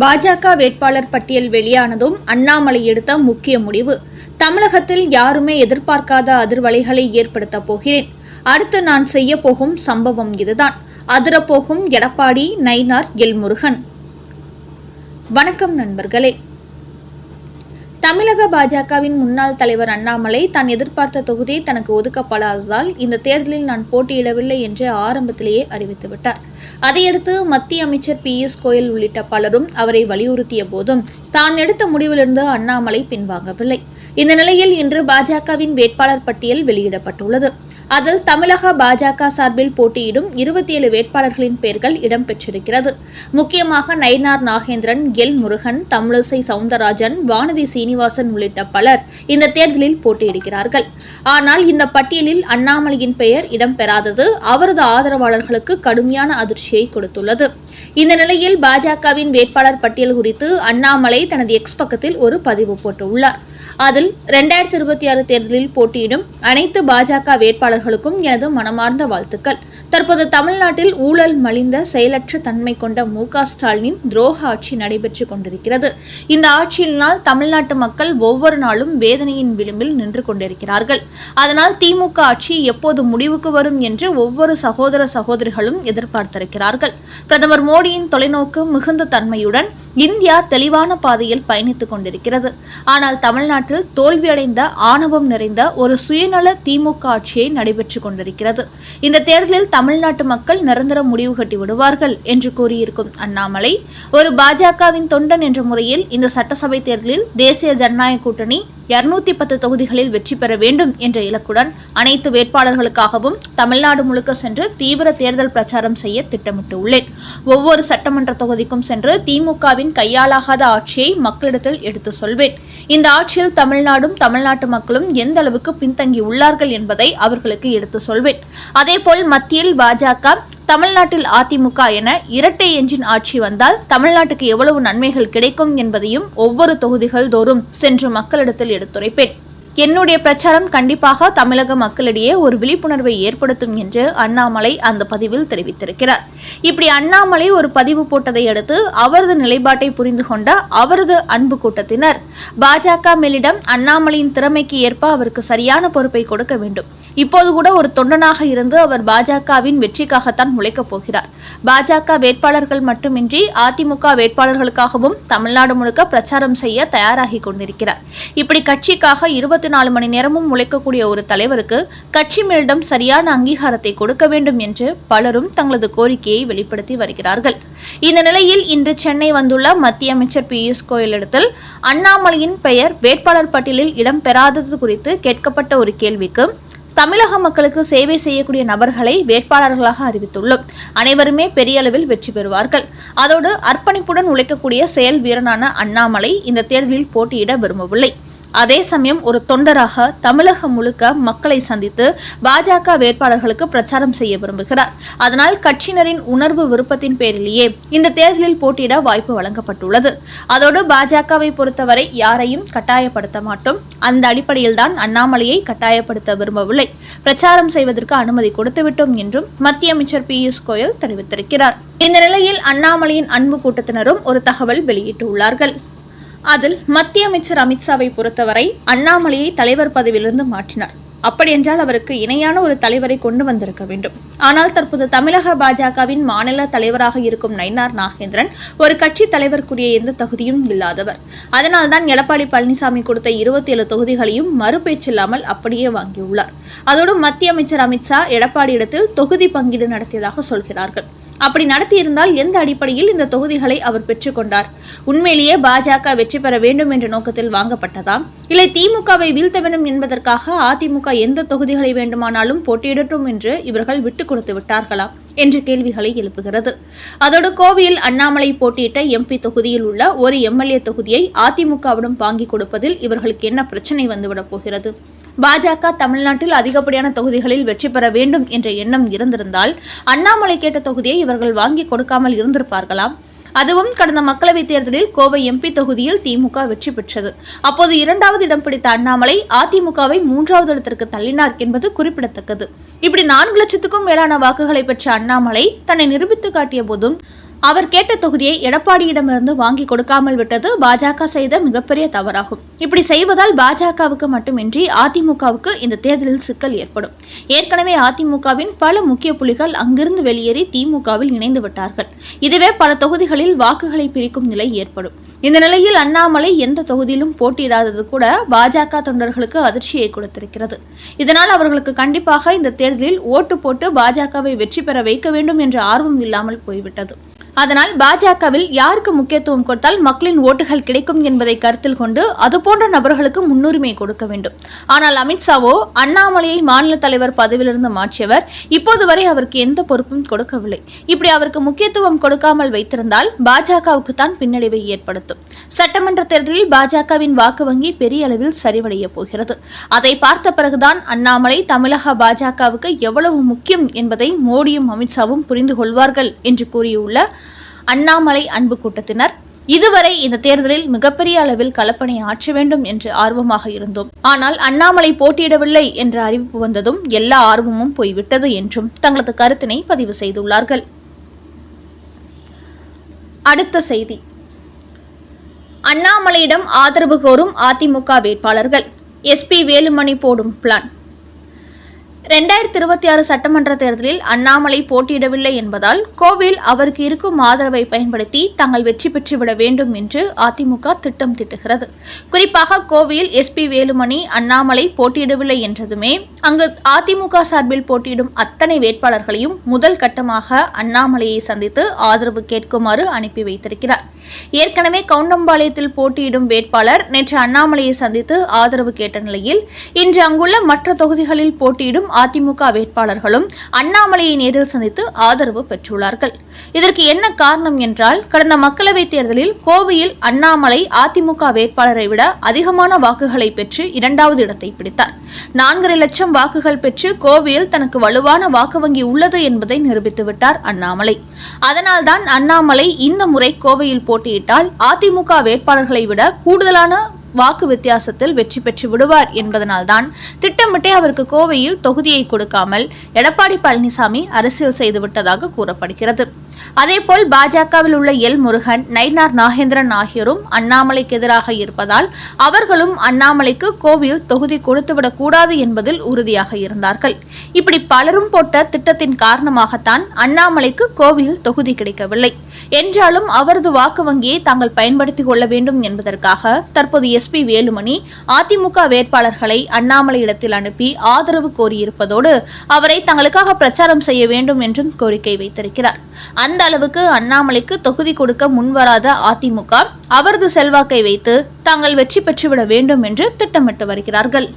பாஜக வேட்பாளர் பட்டியல் வெளியானதும் அண்ணாமலை எடுத்த முக்கிய முடிவு. தமிழகத்தில் யாருமே எதிர்பார்க்காத அதிர்வலைகளை ஏற்படுத்த போகிறேன். அடுத்து நான் செய்ய போகும் சம்பவம் இதுதான். அதிரப்போகும் எடப்பாடி, நயினார், எல் முருகன். வணக்கம் நண்பர்களே. தமிழக பாஜகவின் முன்னாள் தலைவர் அண்ணாமலை தான் எதிர்பார்த்த தொகுதி தனக்கு ஒதுக்கப்படாததால் இந்த தேர்தலில் நான் போட்டியிடவில்லை என்று ஆரம்பத்திலேயே அறிவித்துவிட்டார். அதையடுத்து மத்திய அமைச்சர் பியூஷ் கோயல் உள்ளிட்ட பலரும் அவரை வலியுறுத்திய போதும் தான் எடுத்த முடிவிலிருந்து அண்ணாமலை பின்வாங்கவில்லை. இந்த நிலையில் இன்று பாஜகவின் வேட்பாளர் பட்டியல் வெளியிடப்பட்டுள்ளது. அதில் தமிழக பாஜக சார்பில் போட்டியிடும் 27 வேட்பாளர்களின் பெயர்கள் இடம்பெற்றிருக்கிறது. முக்கியமாக நயினார் நாகேந்திரன், எல் முருகன், தமிழிசை சவுந்தரராஜன், வானதி சீனிவாசன் உள்ளிட்ட பலர் இந்த தேர்தலில் போட்டியிடுகிறார்கள். ஆனால் இந்த பட்டியலில் அண்ணாமலையின் பெயர் இடம்பெறாதது அவரது ஆதரவாளர்களுக்கு கடுமையான அதிர்ச்சியை கொடுத்துள்ளது. இந்த நிலையில் பாஜகவின் வேட்பாளர் பட்டியல் குறித்து அண்ணாமலை தனது எக்ஸ் பக்கத்தில் ஒரு பதிவு போட்டுள்ளார். அதில் 2026 தேர்தலில் போட்டியிடும் அனைத்து பாஜக வேட்பாளர்களுக்கும் எனது மனமார்ந்த வாழ்த்துக்கள். தற்போது தமிழ்நாட்டில் ஊழல் மலிந்த செயலற்ற தன்மை கொண்ட மு.க. ஸ்டாலினின் துரோக ஆட்சி நடைபெற்றுக் கொண்டிருக்கிறது. இந்த ஆட்சியினால் தமிழ்நாட்டு மக்கள் ஒவ்வொரு நாளும் வேதனையின் விளிம்பில் நின்று கொண்டிருக்கிறார்கள். அதனால் திமுக ஆட்சி எப்போது முடிவுக்கு வரும் என்று ஒவ்வொரு சகோதர சகோதரிகளும் எதிர்பார்த்திருக்கிறார்கள். பிரதமர் மோடியின் தொலைநோக்கு மிகுந்த தன்மையுடன் இந்தியா தெளிவான பாதையில் பயணித்துக் கொண்டிருக்கிறது. ஆனால் தமிழ்நாட்டில் தோல்வியடைந்த ஆணவம் நிறைந்த ஒரு சுயநல திமுக ஆட்சியை நடைபெற்றுக் கொண்டிருக்கிறது. இந்த தேர்தலில் தமிழ்நாட்டு மக்கள் நிரந்தர முடிவு கட்டி விடுவார்கள் என்று கூறியிருக்கும் அண்ணாமலை, ஒரு பாஜகவின் தொண்டன் என்ற முறையில் இந்த சட்டசபை தேர்தலில் தேசிய ஜனநாயக கூட்டணி 210 தொகுதிகளில் வெற்றி பெற வேண்டும் என்ற இலக்குடன் அனைத்து வேட்பாளர்களுக்காகவும் தமிழ்நாடு முழுக்க சென்று தீவிர தேர்தல் பிரச்சாரம் செய்ய திட்டமிட்டுள்ளேன். ஒவ்வொரு சட்டமன்ற தொகுதிக்கும் சென்று திமுகவின் கையாலாகாத ஆட்சியை மக்களிடத்தில் எடுத்து சொல்வேன். இந்த ஆட்சியில் தமிழ்நாடும் தமிழ்நாட்டு மக்களும் எந்த அளவுக்கு பின்தங்கி உள்ளார்கள் என்பதை அவர்களுக்கு எடுத்து சொல்வேன். அதேபோல் மத்தியில் பாஜக, தமிழ்நாட்டில் அதிமுக என இரட்டை என்ஜின் ஆட்சி வந்தால் தமிழ்நாட்டுக்கு எவ்வளவு நன்மைகள் கிடைக்கும் என்பதையும் ஒவ்வொரு தொகுதிகள் தோறும் சென்று மக்களிடத்தில் எடுத்துரைப்பேன். என்னுடைய பிரச்சாரம் கண்டிப்பாக தமிழக மக்களிடையே ஒரு விழிப்புணர்வை ஏற்படுத்தும் என்று அண்ணாமலை அந்த பதிவில் தெரிவித்திருக்கிறார். இப்படி அண்ணாமலை ஒரு பதிவு போட்டதை அடுத்து அவரது நிலைப்பாட்டை புரிந்து கொண்ட அவரது அன்பு கூட்டத்தினர் பாஜக மேலிடம் அண்ணாமலையின் திறமைக்கு ஏற்ப அவருக்கு சரியான பொறுப்பை கொடுக்க வேண்டும். இப்போது கூட ஒரு தொண்டனாக இருந்து அவர் பாஜகவின் வெற்றிக்காகத்தான் உழைக்கப் போகிறார். பாஜக வேட்பாளர்கள் மட்டுமின்றி அதிமுக வேட்பாளர்களுக்காகவும் தமிழ்நாடு முழுக்க பிரச்சாரம் செய்ய தயாராகி கொண்டிருக்கிறார். இப்படி கட்சிக்காக 24 மணி நேரமும் உழைக்கக்கூடிய ஒரு தலைவருக்கு கட்சி மேலிடம் சரியான அங்கீகாரத்தை கொடுக்க வேண்டும் என்று பலரும் தங்களது கோரிக்கையை வெளிப்படுத்தி வருகிறார்கள். இந்த நிலையில் இன்று சென்னை வந்துள்ள மத்திய அமைச்சர் பியூஷ் கோயலிடத்தில் அண்ணாமலையின் பெயர் வேட்பாளர் பட்டியலில் இடம்பெறாதது குறித்து கேட்கப்பட்ட ஒரு கேள்விக்கு, தமிழக மக்களுக்கு சேவை செய்யக்கூடிய நபர்களை வேட்பாளர்களாக அறிவித்துள்ளோம். அனைவருமே பெரிய அளவில் வெற்றி பெறுவார்கள். அதோடு அர்ப்பணிப்புடன் உழைக்கக்கூடிய செயல் வீரனான அண்ணாமலை இந்த தேர்தலில் போட்டியிட விரும்பவில்லை. அதே சமயம் ஒரு தொண்டராக தமிழகம் முழுக்க மக்களை சந்தித்து பாஜக வேட்பாளர்களுக்கு பிரச்சாரம் செய்ய விரும்புகிறார். அதனால் கட்சியினரின் உணர்வு விருப்பத்தின் பேரிலேயே இந்த தேர்தலில் போட்டியிட வாய்ப்பு வழங்கப்பட்டுள்ளது. அதோடு பாஜகவை பொறுத்தவரை யாரையும் கட்டாயப்படுத்த மாட்டோம். அந்த அடிப்படையில்தான் அண்ணாமலையை கட்டாயப்படுத்த விரும்பவில்லை. பிரச்சாரம் செய்வதற்கு அனுமதி கொடுத்துவிட்டோம் என்றும் மத்திய அமைச்சர் பியூஷ் கோயல் தெரிவித்திருக்கிறார். இந்த நிலையில் அண்ணாமலையின் அன்பு கூட்டத்தினரும் ஒரு தகவல் வெளியிட்டுள்ளார்கள். அதில் மத்திய அமைச்சர் அமித்ஷாவை பொறுத்தவரை அண்ணாமலையை தலைவர் பதவியிலிருந்து மாற்றினார். அப்படியென்றால் அவருக்கு இணையான ஒரு தலைவரை கொண்டு வந்திருக்க வேண்டும். ஆனால் தற்போது தமிழக பாஜகவின் மாநில தலைவராக இருக்கும் நயினார் நாகேந்திரன் ஒரு கட்சி தலைவருக்குரிய எந்த தகுதியும் இல்லாதவர். அதனால்தான் எடப்பாடி பழனிசாமி கொடுத்த 27 தொகுதிகளையும் மறுபேச்சில்லாமல் அப்படியே வாங்கியுள்ளார். அதோடு மத்திய அமைச்சர் அமித்ஷா எடப்பாடியிடத்தில் தொகுதி பங்கீடு நடத்தியதாக சொல்கிறார்கள். அப்படி நடத்தியிருந்தால் எந்த அடிப்படையில் இந்த தொகுதிகளை அவர் பெற்றுக்கொண்டார்? உண்மையிலேயே பாஜக வெற்றி பெற வேண்டும் என்ற நோக்கத்தில் வாங்கப்பட்டதா, இல்லை திமுகவை வீழ்த்த வேண்டும் என்பதற்காக அதிமுக எந்த தொகுதிகளை வேண்டுமானாலும் போட்டியிடட்டும் என்று இவர்கள் விட்டுக் கொடுத்து விட்டார்களா என்ற கேள்விகளை எழுப்புகிறது. அதோடு கோவையில் அண்ணாமலை போட்டியிட்ட எம்பி தொகுதியில் உள்ள ஒரு எம்எல்ஏ தொகுதியை அதிமுகவிடம் வாங்கி கொடுப்பதில் இவர்களுக்கு என்ன பிரச்சனை வந்துவிடப் போகிறது? பாஜக தமிழ்நாட்டில் அதிகப்படியான தொகுதிகளில் வெற்றி பெற வேண்டும் என்ற எண்ணம் இருந்திருந்தால் அண்ணாமலை கேட்ட தொகுதியை இவர்கள் வாங்கி கொடுக்காமல் இருந்திருப்பார்களா? அதுவும் கடந்த மக்களவைத் தேர்தலில் கோவை எம்பி தொகுதியில் திமுக வெற்றி பெற்றது. அப்போது 2வது இடம் பிடித்த அண்ணாமலை அதிமுகவை 3வது இடத்திற்கு தள்ளினார் என்பது குறிப்பிடத்தக்கது. இப்படி 4 லட்சத்துக்கும் மேலான வாக்குகளை பெற்ற அண்ணாமலை தன்னை நிரூபித்து காட்டிய போதும் அவர் கேட்ட தொகுதியை எடப்பாடியிடமிருந்து வாங்கி கொடுக்காமல் விட்டது பாஜக செய்த மிகப்பெரிய தவறாகும். இப்படி செய்வதால் பாஜகவுக்கு மட்டுமின்றி அதிமுகவுக்கு இந்த தேர்தலில் சிக்கல் ஏற்படும். ஏற்கனவே அதிமுகவின் பல முக்கிய புள்ளிகள் அங்கிருந்து வெளியேறி திமுகவில் இணைந்து விட்டார்கள். இதுவே பல தொகுதிகளில் வாக்குகளை பிரிக்கும் நிலை ஏற்படும். இந்த நிலையில் அண்ணாமலை எந்த தொகுதியிலும் போட்டியிடாதது கூட பாஜக தொண்டர்களுக்கு அதிர்ச்சியை கொடுத்திருக்கிறது. இதனால் அவர்களுக்கு கண்டிப்பாக இந்த தேர்தலில் ஓட்டு போட்டு பாஜகவை வெற்றி பெற வைக்க வேண்டும் என்ற ஆர்வம் இல்லாமல் போய்விட்டது. அதனால் பாஜகவில் யாருக்கு முக்கியத்துவம் கொடுத்தால் மக்களின் ஓட்டுகள் கிடைக்கும் என்பதை கருத்தில் கொண்டு அதுபோன்ற நபர்களுக்கு முன்னுரிமை கொடுக்க வேண்டும். ஆனால் அமித்ஷாவோ அண்ணாமலையை மாநில தலைவர் பதவியிலிருந்து மாற்றியவர் இப்போது வரை அவருக்கு எந்த பொறுப்பும் கொடுக்கவில்லை. இப்படி அவருக்கு முக்கியத்துவம் கொடுக்காமல் வைத்திருந்தால் பாஜகவுக்கு தான் பின்னடைவை ஏற்படுத்தும். சட்டமன்ற தேர்தலில் பாஜகவின் வாக்கு வங்கி பெரிய அளவில் சரிவடைய போகிறது. அதை பார்த்த பிறகுதான் அண்ணாமலை தமிழக பாஜகவுக்கு எவ்வளவு முக்கியம் என்பதை மோடியும் அமித்ஷாவும் புரிந்து கொள்வார்கள் என்று கூறியுள்ள அண்ணாமலை அன்பு கூட்டத்தினர், இதுவரை இந்த தேர்தலில் மிகப்பெரிய அளவில் கலப்பணி ஆற்ற வேண்டும் என்று ஆர்வமாக இருந்தோம். ஆனால் அண்ணாமலை போட்டியிடவில்லை என்ற அறிவிப்பு வந்ததும் எல்லா ஆர்வமும் போய்விட்டது என்றும் தங்களது கருத்தினை பதிவு செய்துள்ளார்கள். அடுத்த செய்தி, அண்ணாமலையிடம் ஆதரவு கோரும் அதிமுக வேட்பாளர்கள், எஸ்பி வேலுமணி போடும் பிளான். 2026 சட்டமன்ற தேர்தலில் அண்ணாமலை போட்டியிடவில்லை என்பதால் கோவையில் அவருக்கு இருக்கும் ஆதரவை பயன்படுத்தி தாங்கள் வெற்றி பெற்றுவிட வேண்டும் என்று அதிமுக திட்டம் தீட்டுகிறது. குறிப்பாக கோவையில் எஸ்பி வேலுமணி அண்ணாமலை போட்டியிடவில்லை என்றதுமே அங்கு அதிமுக சார்பில் போட்டியிடும் அத்தனை வேட்பாளர்களையும் முதல் கட்டமாக அண்ணாமலையை சந்தித்து ஆதரவு கேட்குமாறு அனுப்பி வைத்திருக்கிறார். ஏற்கனவே கவுண்டம்பாளையத்தில் போட்டியிடும் வேட்பாளர் நேற்று அண்ணாமலையை சந்தித்து ஆதரவு கேட்ட நிலையில் இன்று அங்குள்ள மற்ற தொகுதிகளில் போட்டியிடும் அதிமுக வேட்பாளர்களும் அண்ணாமலையை நேரில் சந்தித்து ஆதரவு பெற்றுள்ளார்கள். இதற்கு என்ன காரணம் என்றால், கடந்த மக்களவைத் தேர்தலில் கோவையில் அண்ணாமலை அதிமுக வேட்பாளரை விட அதிகமான வாக்குகளை பெற்று 2வது இடத்தை பிடித்தார். 4.5 லட்சம் வாக்குகள் பெற்று கோவையில் தனக்கு வலுவான வாக்கு வங்கி உள்ளது என்பதை நிரூபித்துவிட்டார் அண்ணாமலை. அதனால்தான் அண்ணாமலை இந்த முறை கோவையில் போட்டியிட்டால் அதிமுக வேட்பாளர்களை விட கூடுதலான வாக்கு வித்தியாசத்தில் வெற்றி பெற்று விடுவார் என்பதனால்தான் திட்டமிட்டே அவருக்கு கோவையில் தொகுதியை கொடுக்காமல் எடப்பாடி பழனிசாமி அரசியல் செய்துவிட்டதாக கூறப்படுகிறது. அதேபோல் பாஜகவில் உள்ள எல் முருகன், நயினார் நாகேந்திரன் ஆகியோரும் அண்ணாமலைக்கு எதிராக இருப்பதால் அவர்களும் அண்ணாமலைக்கு கோவையில் தொகுதி கொடுத்துவிடக் கூடாது என்பதில் உறுதியாக இருந்தார்கள். இப்படி பலரும் போட்ட திட்டத்தின் காரணமாகத்தான் அண்ணாமலைக்கு கோவையில் தொகுதி கிடைக்கவில்லை. என்றாலும் அவரது வாக்கு வங்கியை தாங்கள் பயன்படுத்திக் கொள்ள வேண்டும் என்பதற்காக தற்போது எஸ்பி வேலுமணி அதிமுக வேட்பாளர்களை அண்ணாமலையிடத்தில் அனுப்பி ஆதரவு கோரியிருப்பதோடு அவரை தங்களுக்காக பிரச்சாரம் செய்ய வேண்டும் என்றும் கோரிக்கை வைத்திருக்கிறார். அந்த அளவுக்கு அண்ணாமலைக்கு தொகுதி கொடுக்க முன்வராத அதிமுக அவரது செல்வாக்கை வைத்து தாங்கள் வெற்றி பெற்றுவிட வேண்டும் என்று திட்டமிட்டு வருகிறார்கள்.